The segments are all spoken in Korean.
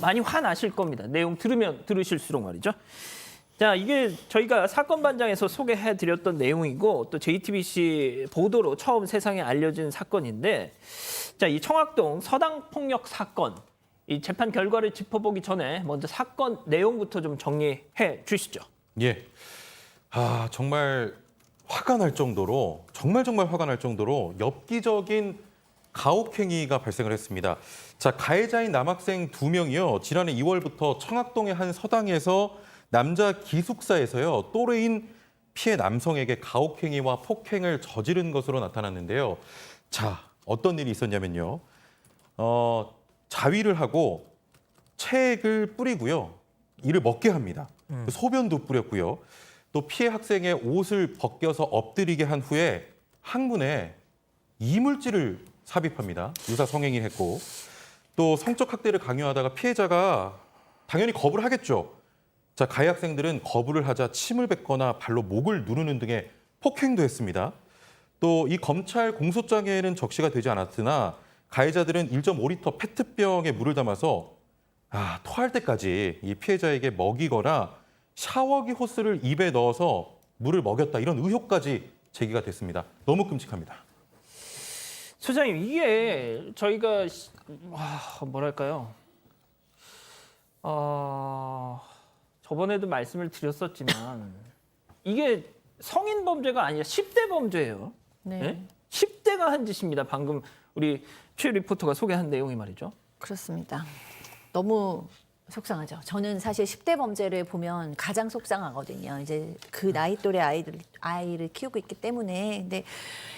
많이 화나실 겁니다. 내용 들으실수록 말이죠. 자, 이게 저희가 사건 반장에서 소개해드렸던 내용이고 또 JTBC 보도로 처음 세상에 알려진 사건인데, 자, 이 청학동 서당 폭력 사건, 이 재판 결과를 짚어보기 전에 먼저 사건 내용부터 좀 정리해 주시죠. 예. 아, 정말 화가 날 정도로 정말 화가 날 정도로 엽기적인 가혹행위가 발생을 했습니다. 자, 가해자인 남학생 2명이요. 지난해 2월부터 청학동의 한 서당에서 남자 기숙사에서요. 또래인 피해 남성에게 가혹행위와 폭행을 저지른 것으로 나타났는데요. 자, 어떤 일이 있었냐면요. 자위를 하고 체액을 뿌리고요. 이를 먹게 합니다. 소변도 뿌렸고요. 또 피해 학생의 옷을 벗겨서 엎드리게 한 후에 항문에 이물질을 삽입합니다. 유사 성행위를 했고, 또 성적 학대를 강요하다가 피해자가 당연히 거부를 하겠죠. 자, 가해 학생들은 거부를 하자 침을 뱉거나 발로 목을 누르는 등의 폭행도 했습니다. 또 이 검찰 공소장에는 적시가 되지 않았으나 가해자들은 1.5리터 페트병에 물을 담아서 토할 때까지 이 피해자에게 먹이거나 샤워기 호스를 입에 넣어서 물을 먹였다, 이런 의혹까지 제기가 됐습니다. 너무 끔찍합니다. 소장님, 이게 저희가 뭐랄까요? 저번에도 말씀을 드렸었지만 이게 성인 범죄가 아니라 10대 범죄예요. 네. 네? 10대가 한 짓입니다. 방금 우리 최 리포터가 소개한 내용이 말이죠. 그렇습니다. 너무 속상하죠. 저는 사실 10대 범죄를 보면 가장 속상하거든요. 이제 그 나이 또래 아이를 키우고 있기 때문에. 근데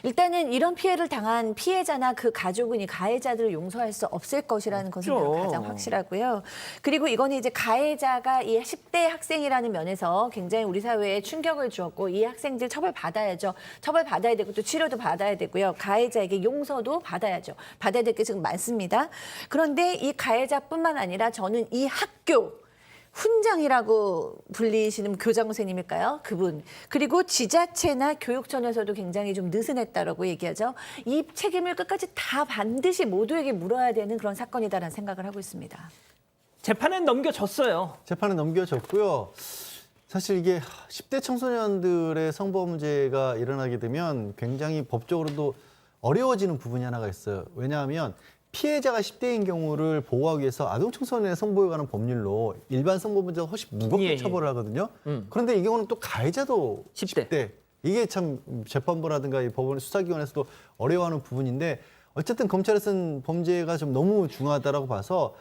일단은 이런 피해를 당한 피해자나 그 가족은 이 가해자들을 용서할 수 없을 것이라는 것은 그렇죠. 가장 확실하고요. 그리고 이거는 이제 가해자가 이 10대 학생이라는 면에서 굉장히 우리 사회에 충격을 주었고, 이 학생들 처벌받아야죠. 처벌받아야 되고 또 치료도 받아야 되고요. 가해자에게 용서도 받아야죠. 받아야 될 게 지금 많습니다. 그런데 이 가해자뿐만 아니라 저는 이 학교 훈장이라고 불리시는 교장 선생님일까요? 그분. 그리고 지자체나 교육청에서도 굉장히 좀 느슨했다라고 얘기하죠. 이 책임을 끝까지 다 반드시 모두에게 물어야 되는 그런 사건이다라는 생각을 하고 있습니다. 재판은 넘겨졌어요. 재판은 넘겨졌고요. 사실 이게 10대 청소년들의 성범죄가 일어나게 되면 굉장히 법적으로도 어려워지는 부분이 하나가 있어요. 왜냐하면 피해자가 10대인 경우를 보호하기 위해서 아동 청소년의 성보호에 관한 법률로 일반 성범죄보다 훨씬 무겁게 처벌을 하거든요. 그런데 이 경우는 또 가해자도 10대. 이게 참 재판부라든가 이 법원 수사기관에서도 어려워하는 부분인데, 어쨌든 검찰에서는 범죄가 좀 너무 중요하다라고 봐서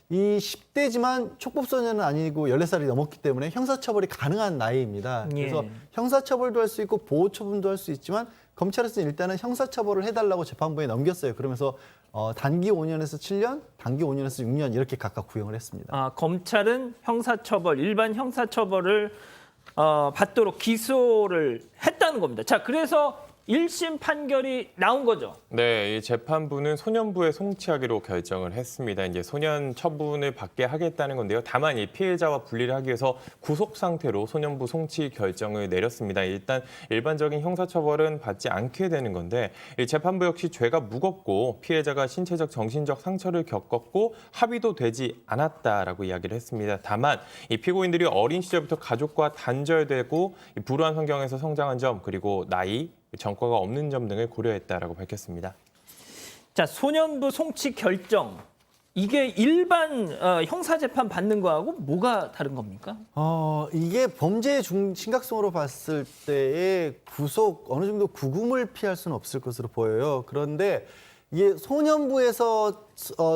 이 10대지만 촉법소년은 아니고 14살이 넘었기 때문에 형사처벌이 가능한 나이입니다. 그래서 형사처벌도 할 수 있고 보호처분도 할 수 있지만 검찰에서는 일단은 형사처벌을 해달라고 재판부에 넘겼어요. 그러면서 단기 5년에서 7년, 단기 5년에서 6년 이렇게 각각 구형을 했습니다. 검찰은 형사처벌, 일반 형사처벌을 받도록 기소를 했다는 겁니다. 자, 그래서 1심 판결이 나온 거죠. 네, 이 재판부는 소년부에 송치하기로 결정을 했습니다. 이제 소년 처분을 받게 하겠다는 건데요. 다만 이 피해자와 분리를 하기 위해서 구속 상태로 소년부 송치 결정을 내렸습니다. 일단 일반적인 형사처벌은 받지 않게 되는 건데, 이 재판부 역시 죄가 무겁고 피해자가 신체적, 정신적 상처를 겪었고 합의도 되지 않았다라고 이야기를 했습니다. 다만 이 피고인들이 어린 시절부터 가족과 단절되고 불우한 환경에서 성장한 점, 그리고 나이, 전과가 없는 점 등을 고려했다라고 밝혔습니다. 자, 소년부 송치 결정. 이게 일반 형사재판 받는 거하고 뭐가 다른 겁니까? 이게 범죄의 심각성으로 봤을 때의 어느 정도 구금을 피할 수는 없을 것으로 보여요. 그런데 이게 소년부에서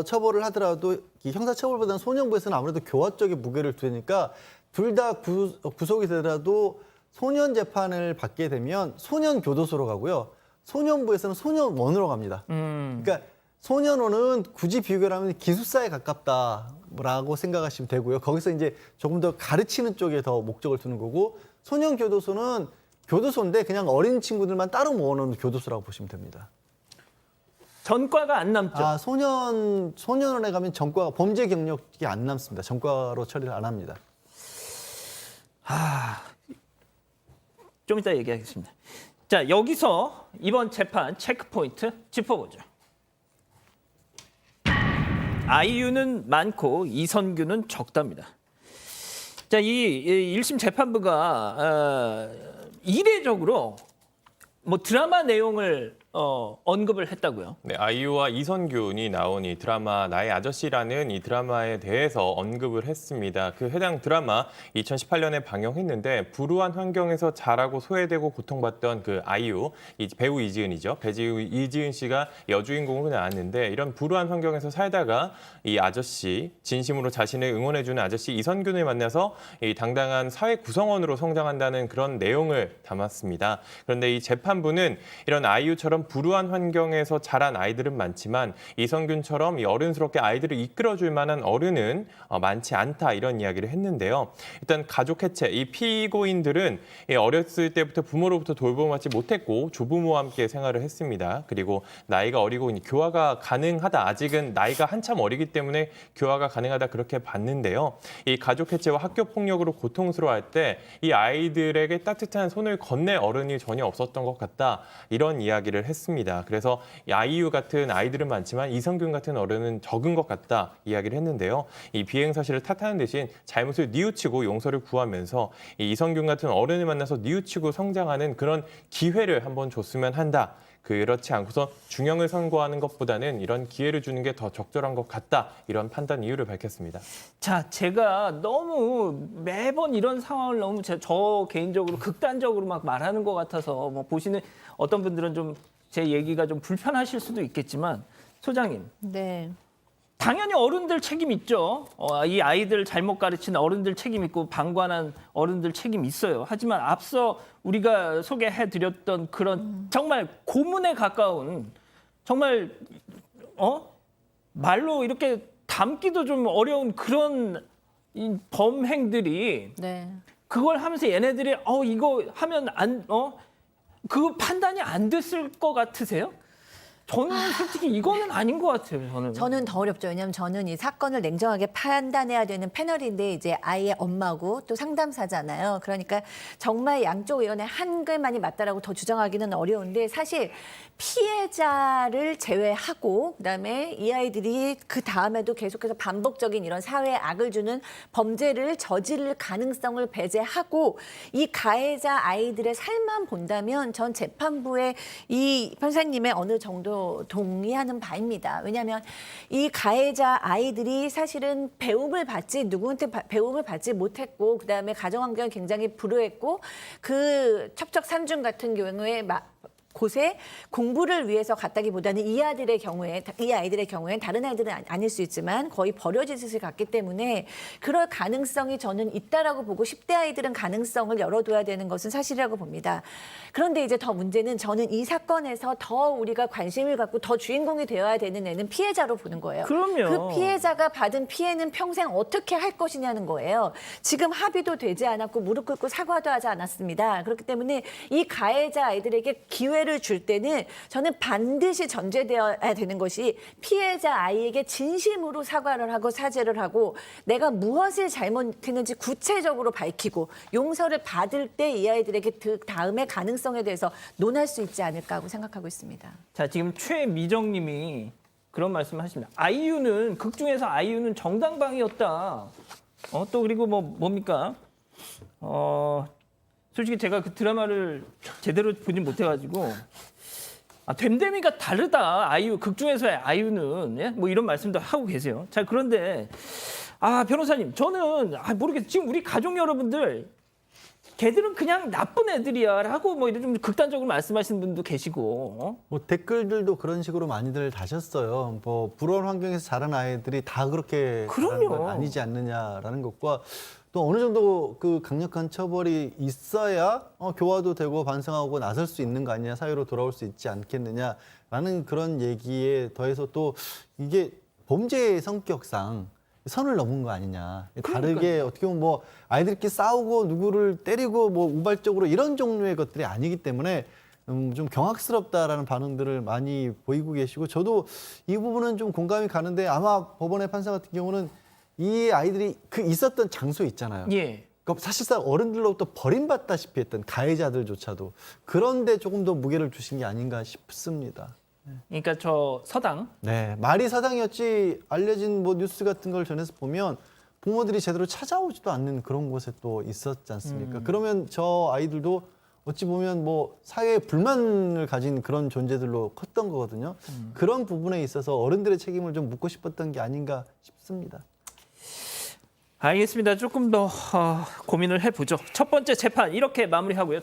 처벌을 하더라도 형사처벌보다는 소년부에서는 아무래도 교화적인 무게를 두니까 둘 다 구속이 되더라도 소년 재판을 받게 되면 소년 교도소로 가고요. 소년부에서는 소년원으로 갑니다. 그러니까 소년원은 굳이 비교를 하면 기숙사에 가깝다라고 생각하시면 되고요. 거기서 이제 조금 더 가르치는 쪽에 더 목적을 두는 거고, 소년 교도소는 교도소인데 그냥 어린 친구들만 따로 모아놓은 교도소라고 보시면 됩니다. 전과가 안 남죠. 소년원에 가면 전과가 범죄 경력이 안 남습니다. 전과로 처리를 안 합니다. 좀 이따 얘기하겠습니다. 자, 여기서 이번 재판 체크포인트 짚어보죠. 아이유는 많고 이선균은 적답니다. 자, 이 1심 재판부가 이례적으로 뭐 드라마 내용을 언급을 했다고요. 네, 아이유와 이선균이 나온 이 드라마 나의 아저씨라는 이 드라마에 대해서 언급을 했습니다. 그 해당 드라마 2018년에 방영했는데 불우한 환경에서 자라고 소외되고 고통받던 그 아이유, 이 배우 이지은이죠. 배우 이지은 씨가 여주인공으로 나왔는데 이런 불우한 환경에서 살다가 이 아저씨, 진심으로 자신을 응원해주는 아저씨 이선균을 만나서 이 당당한 사회 구성원으로 성장한다는 그런 내용을 담았습니다. 그런데 이 재판부는 이런 아이유처럼 불우한 환경에서 자란 아이들은 많지만 이선균처럼 이 어른스럽게 아이들을 이끌어줄 만한 어른은 많지 않다 이런 이야기를 했는데요. 일단 가족 해체, 이 피고인들은 어렸을 때부터 부모로부터 돌봄을 받지 못했고 조부모와 함께 생활을 했습니다. 그리고 나이가 어리고 교화가 가능하다. 아직은 나이가 한참 어리기 때문에 교화가 가능하다 그렇게 봤는데요. 이 가족 해체와 학교 폭력으로 고통스러워할 때 이 아이들에게 따뜻한 손을 건넬 어른이 전혀 없었던 것 같다. 이런 이야기를 했습니다. 그래서 아이유 같은 아이들은 많지만 이선균 같은 어른은 적은 것 같다 이야기를 했는데요. 이 비행 사실을 탓하는 대신 잘못을 뉘우치고 용서를 구하면서 이 이선균 같은 어른을 만나서 뉘우치고 성장하는 그런 기회를 한번 줬으면 한다. 그렇지 않고서 중형을 선고하는 것보다는 이런 기회를 주는 게 더 적절한 것 같다. 이런 판단 이유를 밝혔습니다. 자, 제가 너무 매번 이런 상황을 너무 저 개인적으로 극단적으로 막 말하는 것 같아서 뭐 보시는 어떤 분들은 좀 제 얘기가 좀 불편하실 수도 있겠지만 소장님. 네. 당연히 어른들 책임 있죠. 이 아이들 잘못 가르치는 어른들 책임 있고 방관한 어른들 책임 있어요. 하지만 앞서 우리가 소개해드렸던 그런 정말 고문에 가까운 정말 말로 이렇게 담기도 좀 어려운 그런 이 범행들이 네. 그걸 하면서 얘네들이 이거 하면 그 판단이 안 됐을 것 같으세요? 저는 솔직히 이거는 아닌 것 같아요. 저는 더 어렵죠. 왜냐하면 저는 이 사건을 냉정하게 판단해야 되는 패널인데 이제 아이의 엄마고 또 상담사잖아요. 그러니까 정말 양쪽 의견의 한글만이 맞다라고 더 주장하기는 어려운데 사실 피해자를 제외하고 그다음에 이 아이들이 그 다음에도 계속해서 반복적인 이런 사회에 악을 주는 범죄를 저지를 가능성을 배제하고 이 가해자 아이들의 삶만 본다면 전 재판부의 이 판사님의 어느 정도 동의하는 바입니다. 왜냐하면 이 가해자 아이들이 사실은 배움을 받지 누구한테 배움을 받지 못했고 그다음에 가정 환경이 굉장히 불우했고 그 첩첩산중 같은 경우에 곳에 공부를 위해서 갔다기보다는 이 아이들의 경우엔 다른 아이들은 아닐 수 있지만 거의 버려진 짓을 갔기 때문에 그럴 가능성이 저는 있다라고 보고 10대 아이들은 가능성을 열어둬야 되는 것은 사실이라고 봅니다. 그런데 이제 더 문제는 저는 이 사건에서 더 우리가 관심을 갖고 더 주인공이 되어야 되는 애는 피해자로 보는 거예요. 그럼요. 그 피해자가 받은 피해는 평생 어떻게 할 것이냐는 거예요. 지금 합의도 되지 않았고 무릎 꿇고 사과도 하지 않았습니다. 그렇기 때문에 이 가해자 아이들에게 기회를 줄 때는 저는 반드시 전제되어야 되는 것이 피해자 아이에게 진심으로 사과를 하고 사죄를 하고 내가 무엇을 잘못했는지 구체적으로 밝히고 용서를 받을 때 이 아이들에게 그 다음의 가능성에 대해서 논할 수 있지 않을까 하고 생각하고 있습니다. 자, 지금 최미정님이 그런 말씀을 하십니다. 아이유는 극 중에서 아이유는 정당방위였다. 또 그리고 뭡니까? 솔직히 제가 그 드라마를 제대로 보진 못해가지고 됨됨이가 다르다. 아이유 극 중에서의 아이유는 예? 뭐 이런 말씀도 하고 계세요. 자, 그런데 변호사님 저는 모르겠어요. 지금 우리 가족 여러분들 걔들은 그냥 나쁜 애들이야라고 뭐 이런 좀 극단적으로 말씀하시는 분도 계시고 뭐 댓글들도 그런 식으로 많이들 다셨어요. 뭐 불우한 환경에서 자란 아이들이 다 그렇게 자라는 그럼요. 건 아니지 않느냐라는 것과 또 어느 정도 그 강력한 처벌이 있어야 교화도 되고 반성하고 나설 수 있는 거 아니냐, 사회로 돌아올 수 있지 않겠느냐라는 그런 얘기에 더해서 또 이게 범죄의 성격상 선을 넘은 거 아니냐. 다르게 어떻게 보면 뭐 아이들끼리 싸우고 누구를 때리고 뭐 우발적으로 이런 종류의 것들이 아니기 때문에 좀 경악스럽다라는 반응들을 많이 보이고 계시고 저도 이 부분은 좀 공감이 가는데 아마 법원의 판사 같은 경우는 이 아이들이 그 있었던 장소 있잖아요. 예. 그러니까 사실상 어른들로부터 버림받다시피 했던 가해자들조차도 그런데 조금 더 무게를 두신 게 아닌가 싶습니다. 그러니까 저 서당. 네, 말이 사당이었지 알려진 뭐 뉴스 같은 걸 전해서 보면 부모들이 제대로 찾아오지도 않는 그런 곳에 또 있었지 않습니까? 그러면 저 아이들도 어찌 보면 뭐 사회에 불만을 가진 그런 존재들로 컸던 거거든요. 그런 부분에 있어서 어른들의 책임을 좀 묻고 싶었던 게 아닌가 싶습니다. 알겠습니다. 조금 더 고민을 해보죠. 첫 번째 재판 이렇게 마무리하고요.